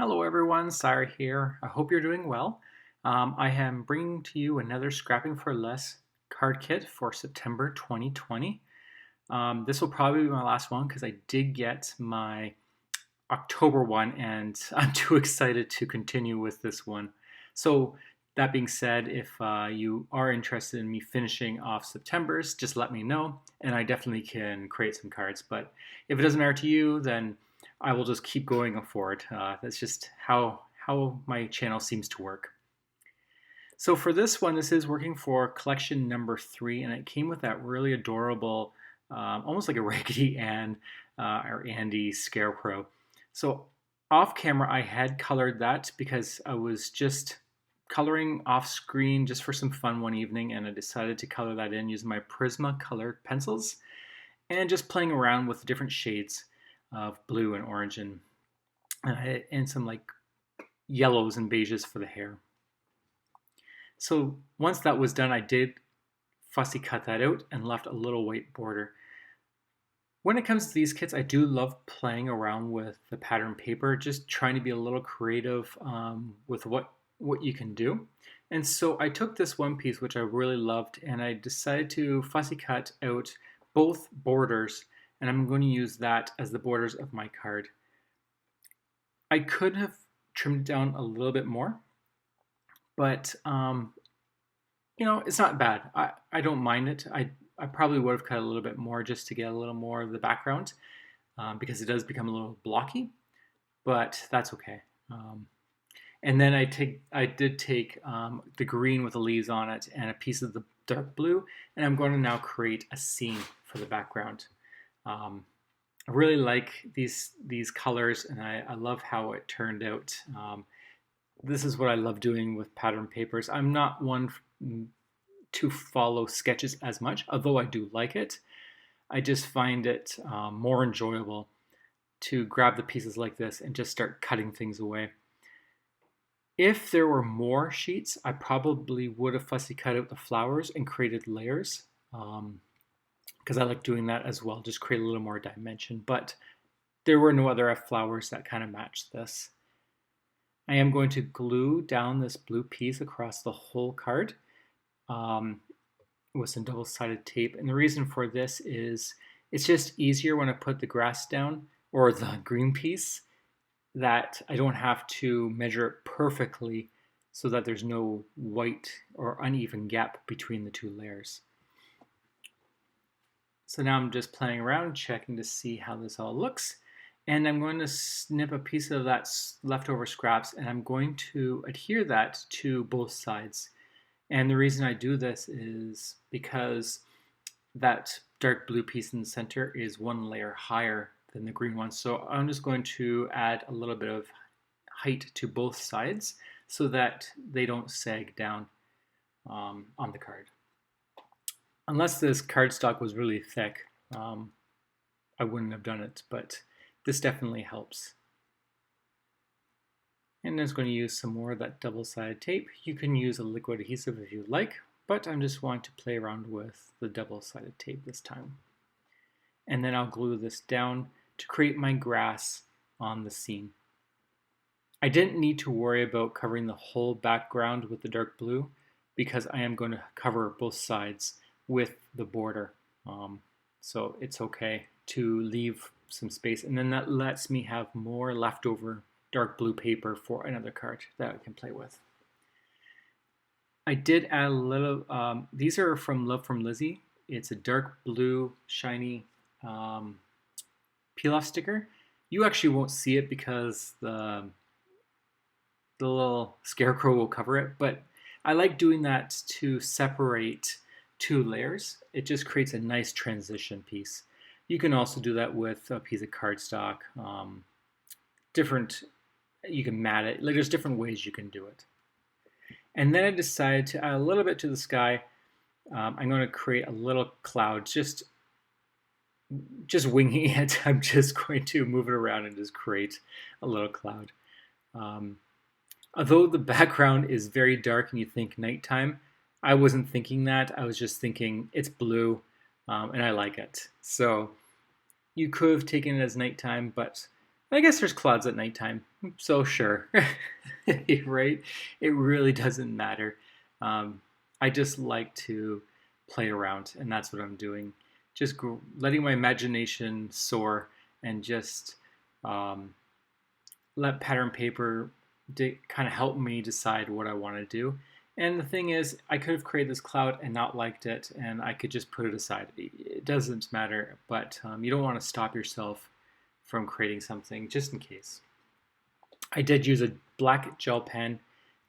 Hello everyone, Sire here. I hope you're doing well. I am bringing to you another Scrapping for Less card kit for September 2020. This will probably be my last one because I did get my October one and I'm too excited to continue with this one. So that being said, if you are interested in me finishing off September's, just let me know and I definitely can create some cards. But if it doesn't matter to you, then I will just keep going forward. That's just how my channel seems to work. So for this one, this is working for collection number 3, and it came with that really adorable, almost like a Raggedy Ann or Andy scarecrow. So off camera, I had colored that because I was just coloring off screen just for some fun one evening, and I decided to color that in using my Prisma colored pencils and just playing around with different shades of blue and orange and some like yellows and beiges for the hair. So once that was done, I did fussy cut that out and left a little white border. When it comes to these kits, I do love playing around with the pattern paper, just trying to be a little creative with what you can do. And so I took this one piece, which I really loved, and I decided to fussy cut out both borders, and I'm going to use that as the borders of my card. I could have trimmed it down a little bit more, but it's not bad. I don't mind it. I probably would have cut a little bit more just to get a little more of the background because it does become a little blocky, but that's okay. And then I did take the green with the leaves on it and a piece of the dark blue, and I'm going to now create a scene for the background. I really like these colors, and I love how it turned out. This is what I love doing with pattern papers. I'm not one to follow sketches as much, although I do like it. I just find it more enjoyable to grab the pieces like this and just start cutting things away. If there were more sheets, I probably would have fussy cut out the flowers and created layers because I like doing that as well, just create a little more dimension. But there were no other flowers that kind of matched this. I am going to glue down this blue piece across the whole card with some double-sided tape. And the reason for this is it's just easier when I put the grass down or the green piece that I don't have to measure it perfectly so that there's no white or uneven gap between the two layers. So now I'm just playing around, checking to see how this all looks. And I'm going to snip a piece of that leftover scraps and I'm going to adhere that to both sides. And the reason I do this is because that dark blue piece in the center is one layer higher than the green one. So I'm just going to add a little bit of height to both sides so that they don't sag down on the card. Unless this cardstock was really thick, I wouldn't have done it, but this definitely helps. And I'm just going to use some more of that double-sided tape. You can use a liquid adhesive if you like, but I'm just wanting to play around with the double-sided tape this time. And then I'll glue this down to create my grass on the scene. I didn't need to worry about covering the whole background with the dark blue because I am going to cover both sides with the border. So it's okay to leave some space, and then that lets me have more leftover dark blue paper for another card that I can play with. I did add a little, these are from Love from Lizzie. It's a dark blue shiny peel off sticker. You actually won't see it because the little scarecrow will cover it, but I like doing that to separate two layers. It just creates a nice transition piece. You can also do that with a piece of cardstock. You can mat it. Like there's different ways you can do it. And then I decided to add a little bit to the sky. I'm going to create a little cloud, just winging it. I'm just going to move it around and just create a little cloud. Although the background is very dark and you think nighttime, I wasn't thinking that. I was just thinking it's blue and I like it. So you could have taken it as nighttime, but I guess there's clouds at nighttime, so sure, right? It really doesn't matter. Um, I just like to play around, and that's what I'm doing. Just letting my imagination soar and just um, let pattern paper kind of help me decide what I want to do. And the thing is, I could have created this cloud and not liked it, and I could just put it aside. It doesn't matter, but you don't want to stop yourself from creating something just in case. I did use a black gel pen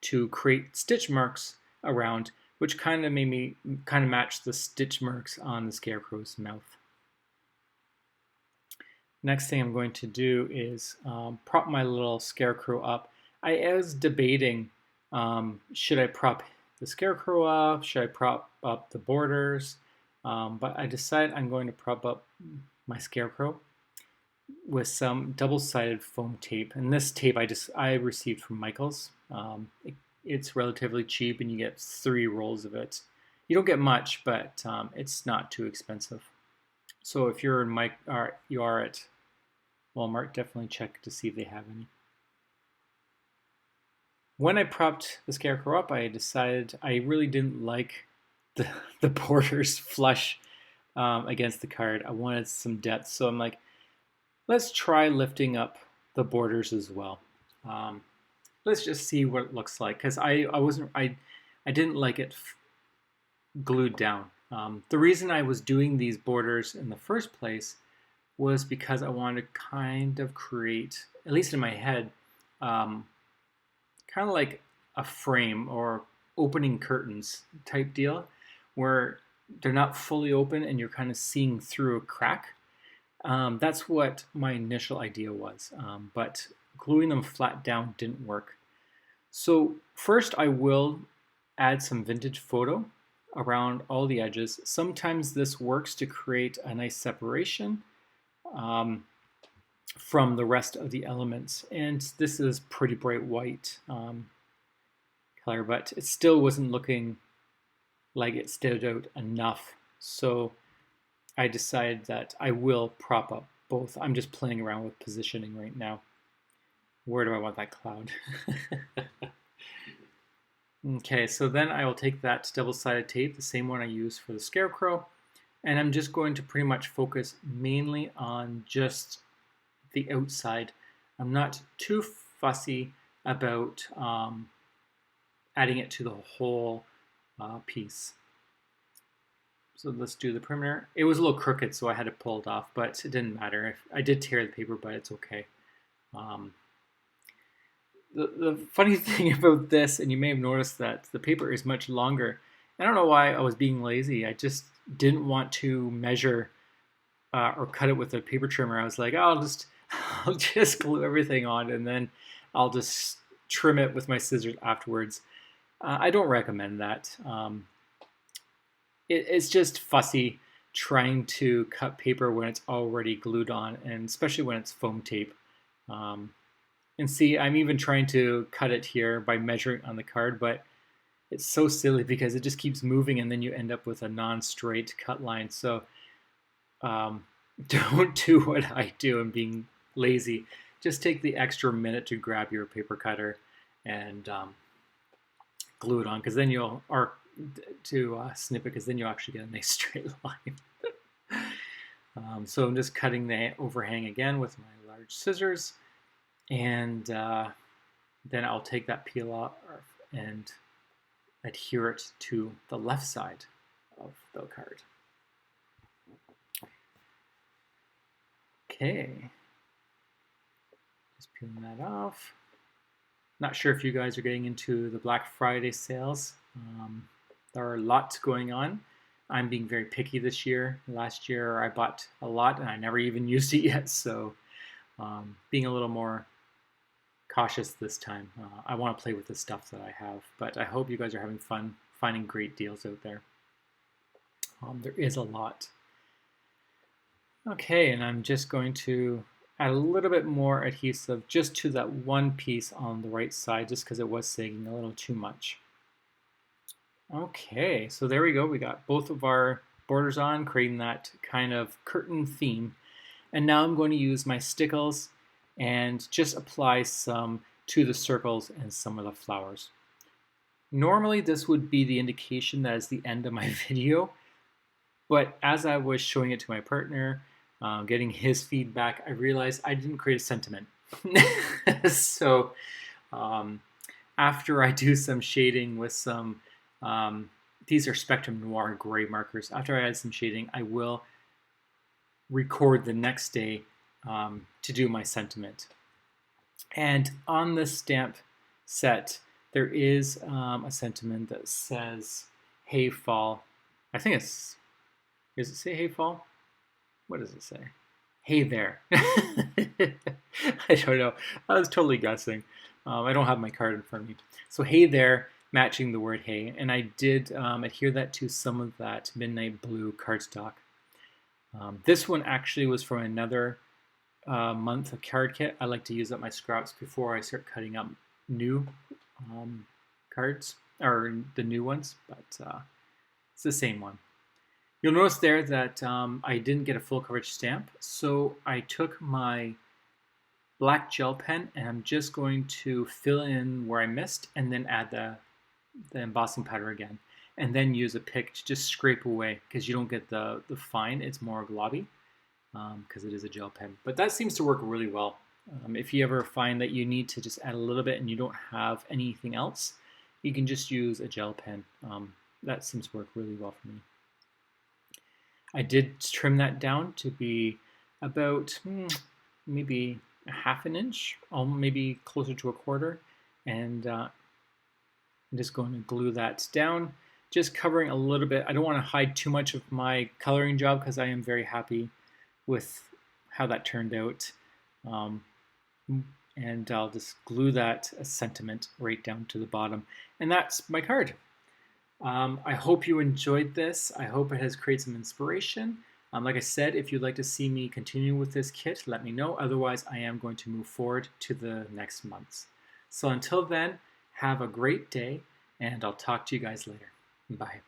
to create stitch marks around, which kind of made me kind of match the stitch marks on the scarecrow's mouth. Next thing I'm going to do is prop my little scarecrow up. I was debating, should I prop the scarecrow up? Should I prop up the borders? But I decided I'm going to prop up my scarecrow with some double-sided foam tape. And this tape I received from Michael's. It's relatively cheap, and you get 3 rolls of it. You don't get much, but it's not too expensive. So if you're in you are at Walmart, definitely check to see if they have any. When I propped the scarecrow up, I decided I really didn't like the borders flush against the card. I wanted some depth, so I'm like, let's try lifting up the borders as well. Let's just see what it looks like, because I didn't like it glued down. The reason I was doing these borders in the first place was because I wanted to kind of create, at least in my head, kind of like a frame or opening curtains type deal, where they're not fully open and you're kind of seeing through a crack. That's what my initial idea was, but gluing them flat down didn't work. So first I will add some vintage photo around all the edges. Sometimes this works to create a nice separation from the rest of the elements. And this is pretty bright white color, but it still wasn't looking like it stood out enough. So I decided that I will prop up both. I'm just playing around with positioning right now. Where do I want that cloud? Okay, so then I will take that double-sided tape, the same one I used for the scarecrow, and I'm just going to pretty much focus mainly on just the outside. I'm not too fussy about adding it to the whole piece. So let's do the perimeter. It was a little crooked, so I had to pull it off, but it didn't matter. I did tear the paper, but it's okay. The funny thing about this, and you may have noticed that the paper is much longer. I don't know why I was being lazy. I just didn't want to measure or cut it with a paper trimmer. I was like, I'll just glue everything on, and then I'll just trim it with my scissors afterwards. I don't recommend that. It's just fussy trying to cut paper when it's already glued on, and especially when it's foam tape. And see, I'm even trying to cut it here by measuring on the card, but it's so silly because it just keeps moving, and then you end up with a non-straight cut line. So don't do what I do and being lazy. Just take the extra minute to grab your paper cutter and glue it on, because then snip it, because then you'll actually get a nice straight line. So I'm just cutting the overhang again with my large scissors, and then I'll take that peel off and adhere it to the left side of the card. Okay, just peeling that off. Not sure if you guys are getting into the Black Friday sales. There are lots going on. I'm being very picky this year. Last year I bought a lot and I never even used it yet, so being a little more cautious this time. I want to play with the stuff that I have, but I hope you guys are having fun finding great deals out there. There is a lot. Okay, and I'm just going to add a little bit more adhesive just to that one piece on the right side, just because it was sagging a little too much. Okay, so there we go. We got both of our borders on, creating that kind of curtain theme. And now I'm going to use my stickles and just apply some to the circles and some of the flowers. Normally this would be the indication that is the end of my video, but as I was showing it to my partner, getting his feedback, I realized I didn't create a sentiment. So after I do some shading with some, these are Spectrum Noir gray markers, after I add some shading, I will record the next day to do my sentiment. And on the stamp set, there is a sentiment that says, "Hey fall." I think it's, does it say "Hey fall"? What does it say? "Hey there." I don't know. I was totally guessing. I don't have my card in front of me. So "Hey there," matching the word "hey." And I did adhere that to some of that midnight blue cardstock. This one actually was from another month of card kit. I like to use up my scraps before I start cutting up new cards, or the new ones, but it's the same one. You'll notice there that I didn't get a full coverage stamp, so I took my black gel pen and I'm just going to fill in where I missed and then add the embossing powder again, and then use a pick to just scrape away, because you don't get the fine, it's more globby because it is a gel pen. But that seems to work really well. If you ever find that you need to just add a little bit and you don't have anything else, you can just use a gel pen. That seems to work really well for me. I did trim that down to be about maybe a half an inch, maybe closer to a quarter, and I'm just going to glue that down, just covering a little bit. I don't want to hide too much of my coloring job because I am very happy with how that turned out. And I'll just glue that sentiment right down to the bottom, and that's my card. I hope you enjoyed this. I hope it has created some inspiration. Like I said, if you'd like to see me continue with this kit, let me know. Otherwise, I am going to move forward to the next months. So until then, have a great day, and I'll talk to you guys later. Bye.